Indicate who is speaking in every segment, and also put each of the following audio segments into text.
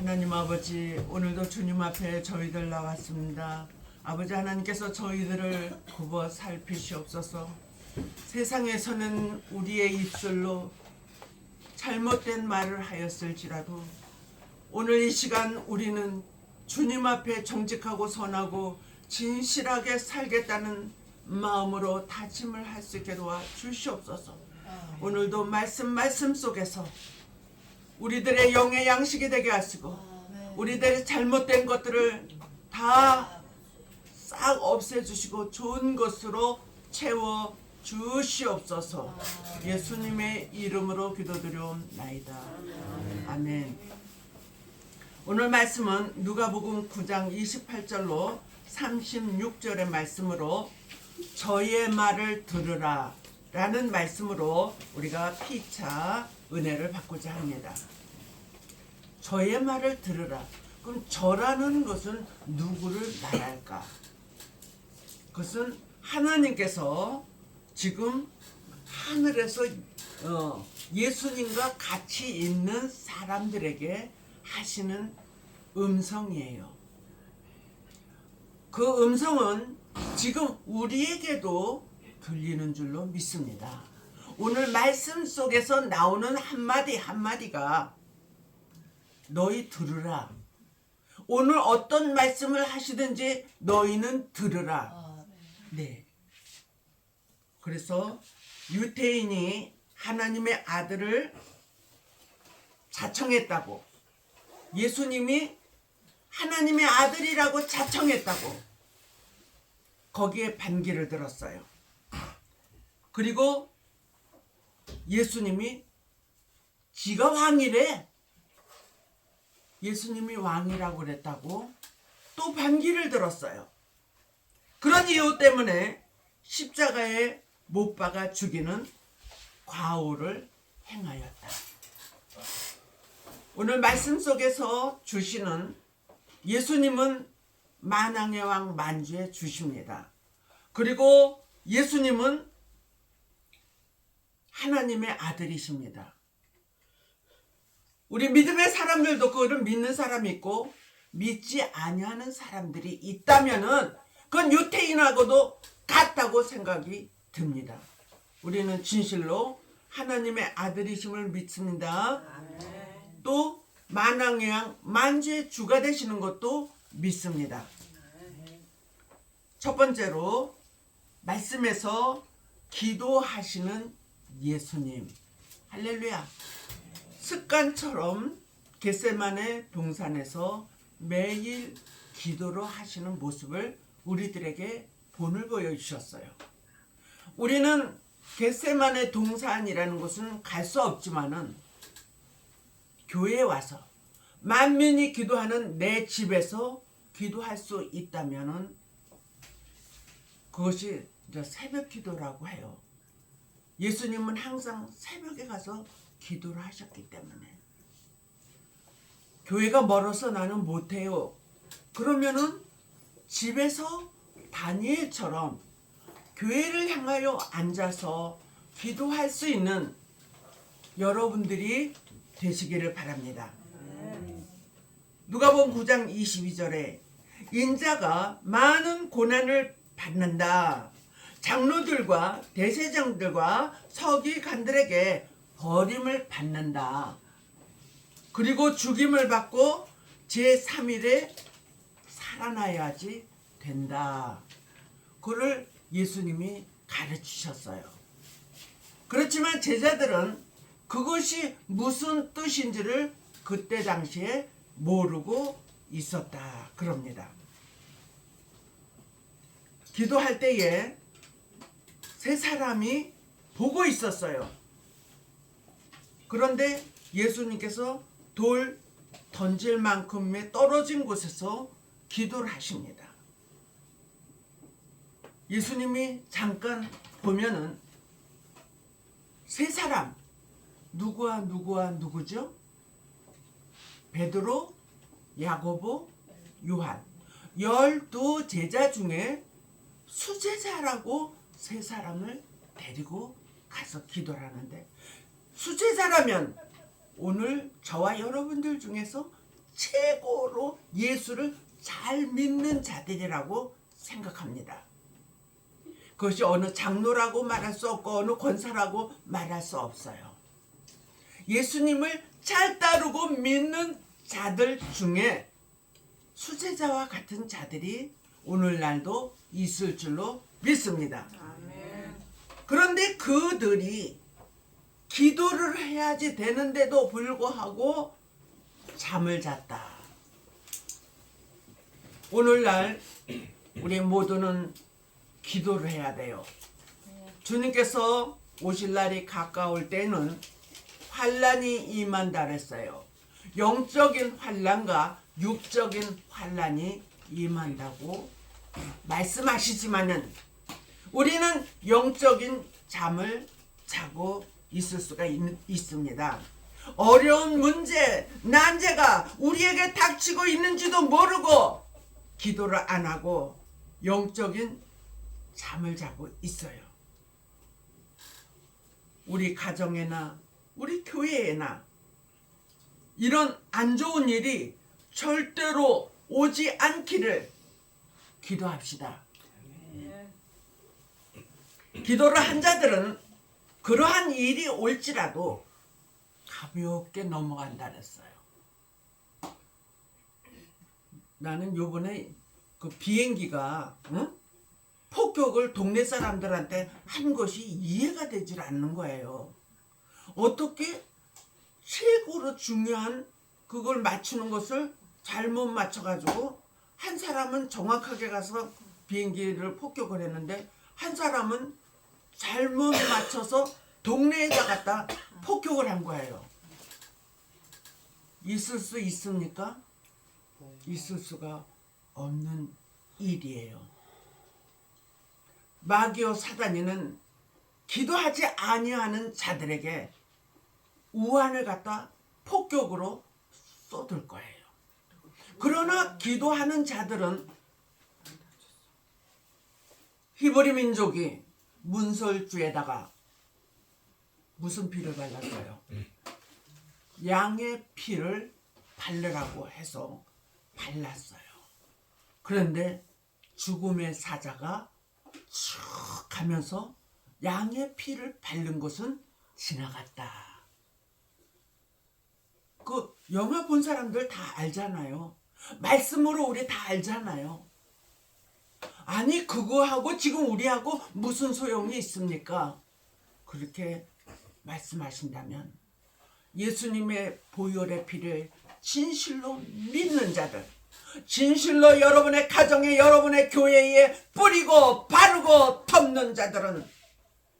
Speaker 1: 하나님 아버지, 오늘도 주님 앞에 저희들 나왔습니다. 아버지 하나님께서 저희들을 굽어 살피시옵소서. 세상에서는 우리의 입술로 잘못된 말을 하였을지라도 오늘 이 시간 우리는 주님 앞에 정직하고 선하고 진실하게 살겠다는 마음으로 다짐을 할 수 있게 도와 주시옵소서. 오늘도 말씀 속에서 우리들의 영의 양식이 되게 하시고 우리들의 잘못된 것들을 다 싹 없애주시고 좋은 것으로 채워 주시옵소서. 예수님의 이름으로 기도드려옵나이다. 아멘. 오늘 말씀은 누가복음 9장 28절로 36절의 말씀으로 저의 말을 들으라 라는 말씀으로 우리가 피차 은혜를 받고자 합니다. 저의 말을 들으라. 그럼 저라는 것은 누구를 말할까? 그것은 하나님께서 지금 하늘에서 예수님과 같이 있는 사람들에게 하시는 음성이에요. 그 음성은 지금 우리에게도 들리는 줄로 믿습니다. 오늘 말씀 속에서 나오는 한마디 한마디가 너희 들으라. 오늘 어떤 말씀을 하시든지 너희는 들으라. 네. 그래서 유태인이 하나님의 아들을 자청했다고, 예수님이 하나님의 아들이라고 자청했다고 거기에 반기를 들었어요. 그리고 예수님이 지가 왕이래. 예수님이 왕이라고 그랬다고 또 반기를 들었어요. 그런 이유 때문에 십자가에 못 박아 죽이는 과오를 행하였다. 오늘 말씀 속에서 주시는 예수님은 만왕의 왕 만주의 주십니다. 그리고 예수님은 하나님의 아들이십니다. 우리 믿음의 사람들도 그거를 믿는 사람이 있고 믿지 아니하는 사람들이 있다면은 그건 유태인하고도 같다고 생각이 듭니다. 우리는 진실로 하나님의 아들이심을 믿습니다. 또 만왕의 왕 만주의 주가 되시는 것도 믿습니다. 첫 번째로 말씀에서 기도하시는 예수님. 할렐루야. 습관처럼 겟세마네 동산에서 매일 기도를 하시는 모습을 우리들에게 본을 보여주셨어요. 우리는 겟세마네 동산이라는 곳은 갈 수 없지만은 교회에 와서 만민이 기도하는 내 집에서 기도할 수 있다면은 그것이 이제 새벽 기도라고 해요. 예수님은 항상 새벽에 가서 기도를 하셨기 때문에 교회가 멀어서 나는 못해요. 그러면은 집에서 다니엘처럼 교회를 향하여 앉아서 기도할 수 있는 여러분들이 되시기를 바랍니다. 누가복음 9장 22절에 인자가 많은 고난을 받는다. 장로들과 대제장들과 서기관들에게 버림을 받는다. 그리고 죽임을 받고 제3일에 살아나야지 된다. 그걸 예수님이 가르치셨어요. 그렇지만 제자들은 그것이 무슨 뜻인지를 그때 당시에 모르고 있었다. 그럽니다. 기도할 때에 세 사람이 보고 있었어요. 그런데 예수님께서 돌 던질 만큼의 떨어진 곳에서 기도를 하십니다. 예수님이 잠깐 보면은 세 사람, 누구와 누구죠? 베드로, 야고보, 요한. 12제자 중에 수제자라고 세 사람을 데리고 가서 기도를 하는데, 수제자라면 오늘 저와 여러분들 중에서 최고로 예수를 잘 믿는 자들이라고 생각합니다. 그것이 어느 장로라고 말할 수 없고 어느 권사라고 말할 수 없어요. 예수님을 잘 따르고 믿는 자들 중에 수제자와 같은 자들이 오늘날도 있을 줄로 믿습니다. 그런데 그들이 기도를 해야지 되는데도 불구하고 잠을 잤다. 오늘날 우리 모두는 기도를 해야 돼요. 주님께서 오실 날이 가까울 때는 환란이 임한다 그랬어요. 영적인 환란과 육적인 환란이 임한다고 말씀하시지만은 우리는 영적인 잠을 자고 있을 수가 있습니다. 어려운 문제, 난제가 우리에게 닥치고 있는지도 모르고 기도를 안 하고 영적인 잠을 자고 있어요. 우리 가정에나 우리 교회에나 이런 안 좋은 일이 절대로 오지 않기를 기도합시다. 기도를 한 자들은 그러한 일이 올지라도 가볍게 넘어간다 그랬어요. 나는 요번에 그 비행기가 폭격을 동네 사람들한테 한 것이 이해가 되질 않는 거예요. 어떻게 최고로 중요한 그걸 맞추는 것을 잘못 맞춰가지고 한 사람은 정확하게 가서 비행기를 폭격을 했는데 한 사람은 잘못 맞춰서 동네에다 갖다 폭격을 한 거예요. 있을 수 있습니까? 있을 수가 없는 일이에요. 마귀와 사단이는 기도하지 아니하는 자들에게 우환을 갖다 폭격으로 쏟을 거예요. 그러나 기도하는 자들은 히브리 민족이 문설주에다가 무슨 피를 발랐어요? 양의 피를 바르라고 해서 발랐어요. 그런데 죽음의 사자가 쭉 가면서 양의 피를 바른 것은 지나갔다. 그 영화 본 사람들 다 알잖아요. 말씀으로 우리 다 알잖아요. 아니 그거하고 지금 우리하고 무슨 소용이 있습니까? 그렇게 말씀하신다면 예수님의 보혈의 피를 진실로 믿는 자들, 진실로 여러분의 가정에 여러분의 교회에 뿌리고 바르고 덮는 자들은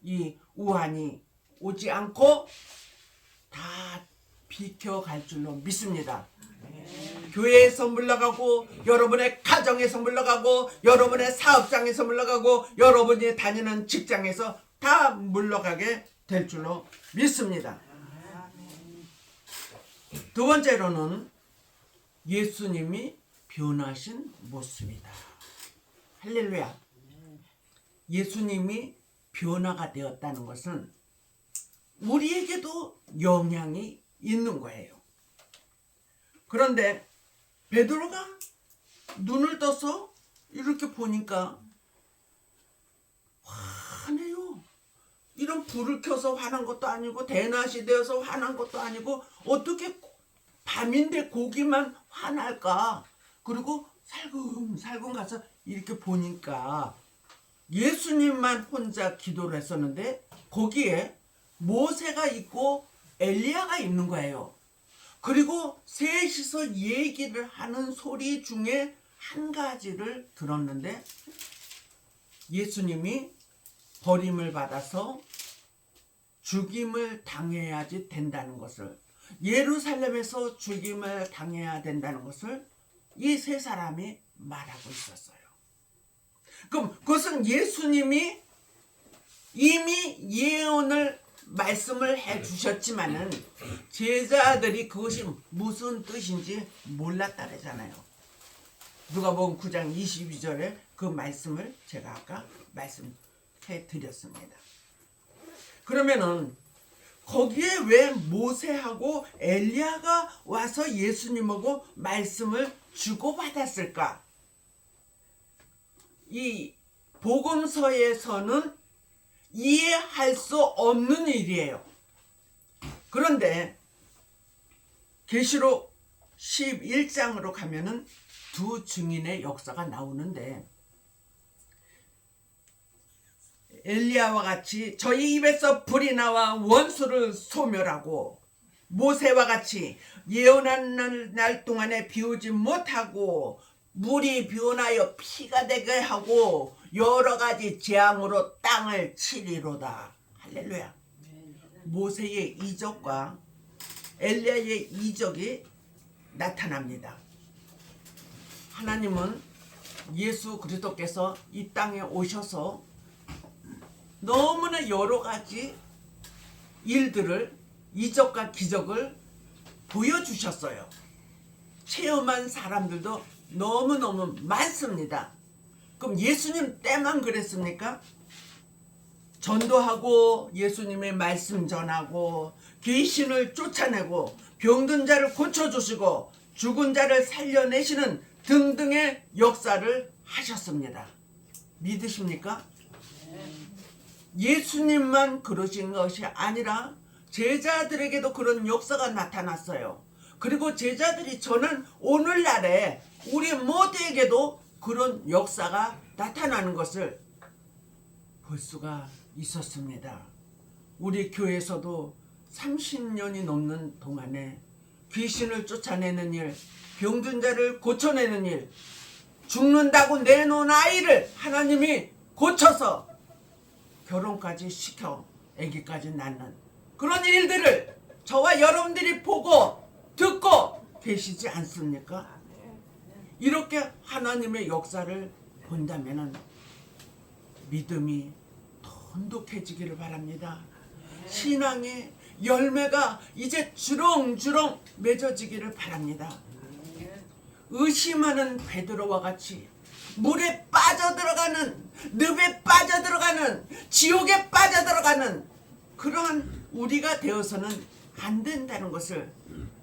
Speaker 1: 이 우환이 오지 않고 다 비켜갈 줄로 믿습니다. 교회에서 물러가고 여러분의 가정에서 물러가고 여러분의 사업장에서 물러가고 여러분이 다니는 직장에서 다 물러가게 될 줄로 믿습니다. 두 번째로는 예수님이 변하신 모습이다. 할렐루야. 예수님이 변화가 되었다는 것은 우리에게도 영향이 있는 거예요. 그런데 베드로가 눈을 떠서 이렇게 보니까 화내요. 이런 불을 켜서 화난 것도 아니고 대낮이 되어서 화난 것도 아니고 어떻게 밤인데 고기만 화날까? 그리고 살금살금 가서 이렇게 보니까 예수님만 혼자 기도를 했었는데 거기에 모세가 있고 엘리야가 있는 거예요. 그리고 셋이서 얘기를 하는 소리 중에 한 가지를 들었는데 예수님이 버림을 받아서 죽임을 당해야지 된다는 것을, 예루살렘에서 죽임을 당해야 된다는 것을 이 세 사람이 말하고 있었어요. 그럼 그것은 예수님이 이미 예언을 말씀을 해 주셨지만은 제자들이 그것이 무슨 뜻인지 몰랐다 그러잖아요. 누가복음 9장 22절에 그 말씀을 제가 아까 말씀해 드렸습니다. 그러면은 거기에 왜 모세하고 엘리야가 와서 예수님하고 말씀을 주고받았을까? 이 복음서에서는 이해할 수 없는 일이에요. 그런데 계시록 11장으로 가면은 두 증인의 역사가 나오는데, 엘리야와 같이 저희 입에서 불이 나와 원수를 소멸하고, 모세와 같이 예언한 날 동안에 비오지 못하고 물이 비오나여 피가 되게 하고 여러 가지 재앙으로 땅을 치리로다. 할렐루야. 모세의 이적과 엘리야의 이적이 나타납니다. 하나님은 예수 그리스도께서 이 땅에 오셔서 너무나 여러 가지 일들을, 이적과 기적을 보여주셨어요. 체험한 사람들도 너무너무 많습니다. 그럼 예수님 때만 그랬습니까? 전도하고 예수님의 말씀 전하고 귀신을 쫓아내고 병든 자를 고쳐주시고 죽은 자를 살려내시는 등등의 역사를 하셨습니다. 믿으십니까? 예수님만 그러신 것이 아니라 제자들에게도 그런 역사가 나타났어요. 그리고 제자들이 저는 오늘날에 우리 모두에게도 그런 역사가 나타나는 것을 볼 수가 있었습니다. 우리 교회에서도 30년이 넘는 동안에 귀신을 쫓아내는 일, 병든 자를 고쳐내는 일, 죽는다고 내놓은 아이를 하나님이 고쳐서 결혼까지 시켜 아기까지 낳는 그런 일들을 저와 여러분들이 보고 듣고 계시지 않습니까? 이렇게 하나님의 역사를 본다면 믿음이 돈독해지기를 바랍니다. 신앙의 열매가 이제 주렁주렁 맺어지기를 바랍니다. 의심하는 베드로와 같이 물에 빠져들어가는, 늪에 빠져들어가는, 지옥에 빠져들어가는 그러한 우리가 되어서는 안 된다는 것을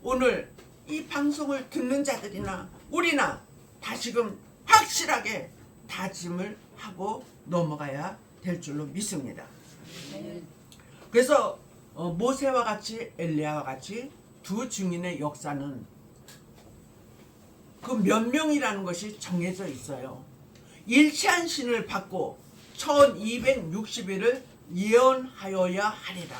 Speaker 1: 오늘 이 방송을 듣는 자들이나 우리나 다시금 확실하게 다짐을 하고 넘어가야 될 줄로 믿습니다. 그래서 모세와 같이 엘리야와 같이 두 증인의 역사는 그 몇 명이라는 것이 정해져 있어요. 일치한 신을 받고 1260일을 예언하여야 하리라.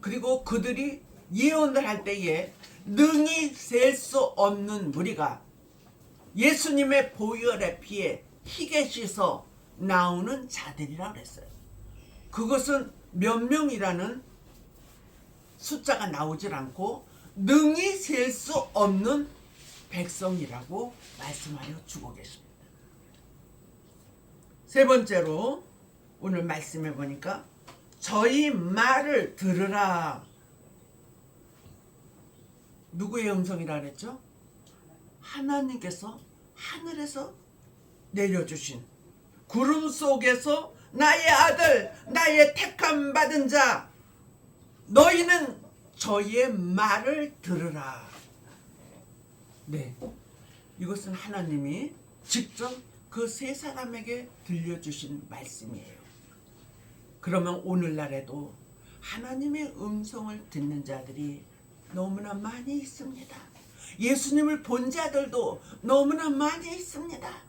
Speaker 1: 그리고 그들이 예언을 할 때에 능히 셀 수 없는 무리가 예수님의 보혈의 피에 희게 씻어 나오는 자들이라 그랬어요. 그것은 몇 명이라는 숫자가 나오질 않고 능히 셀 수 없는 백성이라고 말씀하여 주고 계십니다. 세 번째로 오늘 말씀해 보니까 저희 말을 들으라. 누구의 음성이라 그랬죠? 하나님께서 하늘에서 내려주신 구름 속에서 나의 아들, 나의 택함 받은 자, 너희는 저희의 말을 들으라. 네, 이것은 하나님이 직접 그 세 사람에게 들려주신 말씀이에요. 그러면 오늘날에도 하나님의 음성을 듣는 자들이 너무나 많이 있습니다. 예수님을 본 자들도 너무나 많이 있습니다.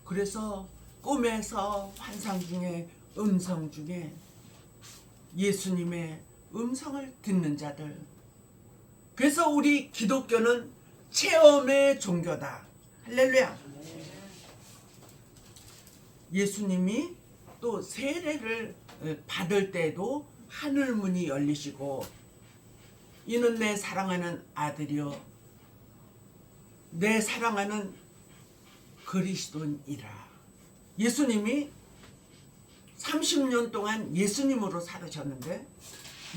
Speaker 1: 그래서 꿈에서 환상 중에 음성 중에 예수님의 음성을 듣는 자들, 그래서 우리 기독교는 체험의 종교다. 할렐루야. 예수님이 또 세례를 받을 때도 하늘 문이 열리시고 이는 내 사랑하는 아들이요 내 사랑하는 그리스도이라. 예수님이 30년 동안 예수님으로 살으셨는데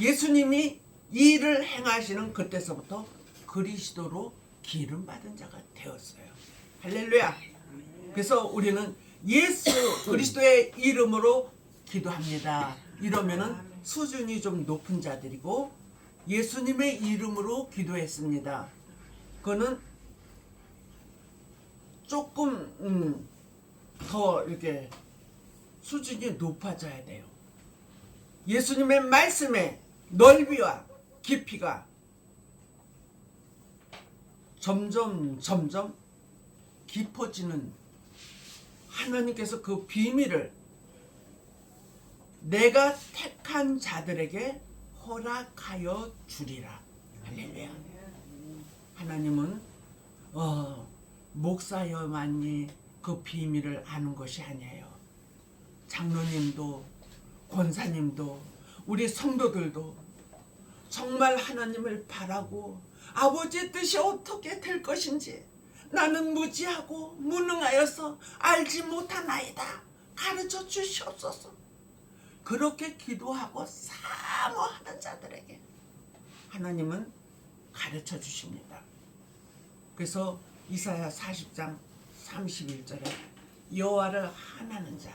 Speaker 1: 예수님이 이 일을 행하시는 그때서부터 그리스도로 기름 받은 자가 되었어요. 할렐루야. 그래서 우리는 예수 그리스도의 이름으로 기도합니다. 이러면은 수준이 좀 높은 자들이고 예수님의 이름으로 기도했습니다. 그거는 조금 더 이렇게 수준이 높아져야 돼요. 예수님의 말씀의 넓이와 깊이가 점점 깊어지는, 하나님께서 그 비밀을 내가 택한 자들에게 허락하여 주리라. 할렐루야. 하나님은 목사여만이 그 비밀을 아는 것이 아니에요. 장로님도 권사님도 우리 성도들도 정말 하나님을 바라고 아버지의 뜻이 어떻게 될 것인지 나는 무지하고 무능하여서 알지 못하나이다. 가르쳐 주시옵소서. 그렇게 기도하고 사모하는 자들에게 하나님은 가르쳐 주십니다. 그래서 이사야 40장 31절에 여호와를 한하는 자,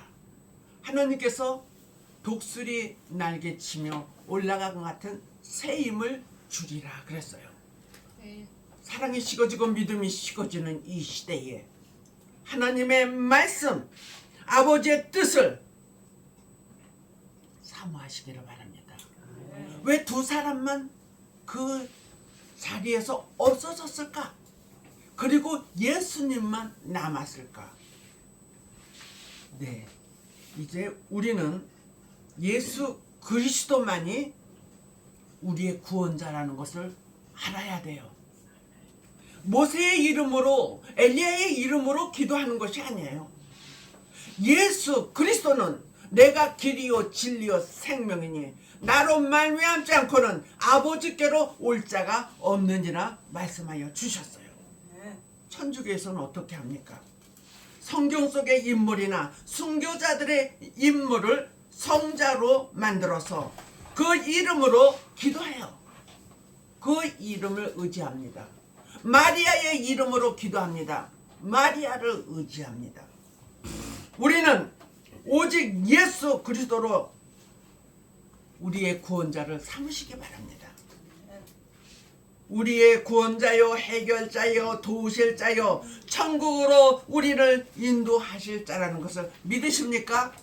Speaker 1: 하나님께서 독수리 날개치며 올라간 것 같은 새 힘을 주리라 그랬어요. 사랑이 식어지고 믿음이 식어지는 이 시대에 하나님의 말씀, 아버지의 뜻을 사모하시기를 바랍니다. 왜 두 사람만 그 자리에서 없어졌을까? 그리고 예수님만 남았을까? 네, 이제 우리는 예수 그리스도만이 우리의 구원자라는 것을 알아야 돼요. 모세의 이름으로, 엘리야의 이름으로 기도하는 것이 아니에요. 예수 그리스도는 내가 길이요 진리요 생명이니 나로 말미암지 않고는 아버지께로 올 자가 없느니라 말씀하여 주셨어요. 천주교에서는 어떻게 합니까? 성경 속의 인물이나 순교자들의 인물을 성자로 만들어서 그 이름으로 기도해요. 그 이름을 의지합니다. 마리아의 이름으로 기도합니다. 마리아를 의지합니다. 우리는 오직 예수 그리스도로 우리의 구원자를 삼으시기 바랍니다. 우리의 구원자요, 해결자요, 도우실 자요, 천국으로 우리를 인도하실 자라는 것을 믿으십니까?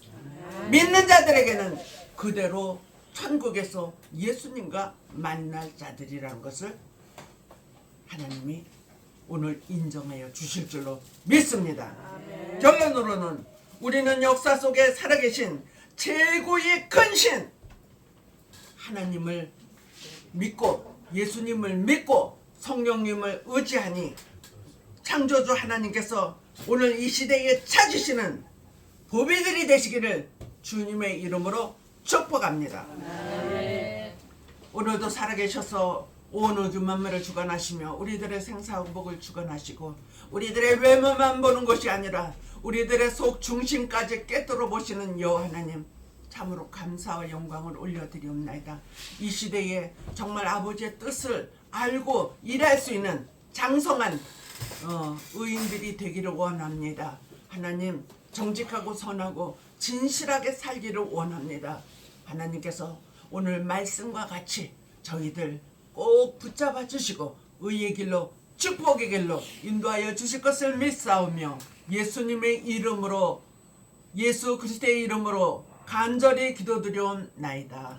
Speaker 1: 믿는 자들에게는 그대로 천국에서 예수님과 만날 자들이라는 것을 하나님이 오늘 인정하여 주실 줄로 믿습니다. 결론으로는 우리는 역사 속에 살아계신 최고의 큰 신 하나님을 믿고 예수님을 믿고 성령님을 의지하니 창조주 하나님께서 오늘 이 시대에 찾으시는 보배들이 되시기를 주님의 이름으로 축복합니다. 오늘도 살아계셔서 온 우주 만물을 주관하시며 우리들의 생사복을 주관하시고 우리들의 외모만 보는 것이 아니라 우리들의 속 중심까지 꿰뚫어 보시는 여호와 하나님, 참으로 감사와 영광을 올려드리옵나이다. 이 시대에 정말 아버지의 뜻을 알고 일할 수 있는 장성한 의인들이 되기를 원합니다. 하나님, 정직하고 선하고 진실하게 살기를 원합니다. 하나님께서 오늘 말씀과 같이 저희들 꼭 붙잡아 주시고 의의 길로 축복의 길로 인도하여 주실 것을 믿사오며 예수님의 이름으로, 예수 그리스도의 이름으로 간절히 기도드려옵나이다.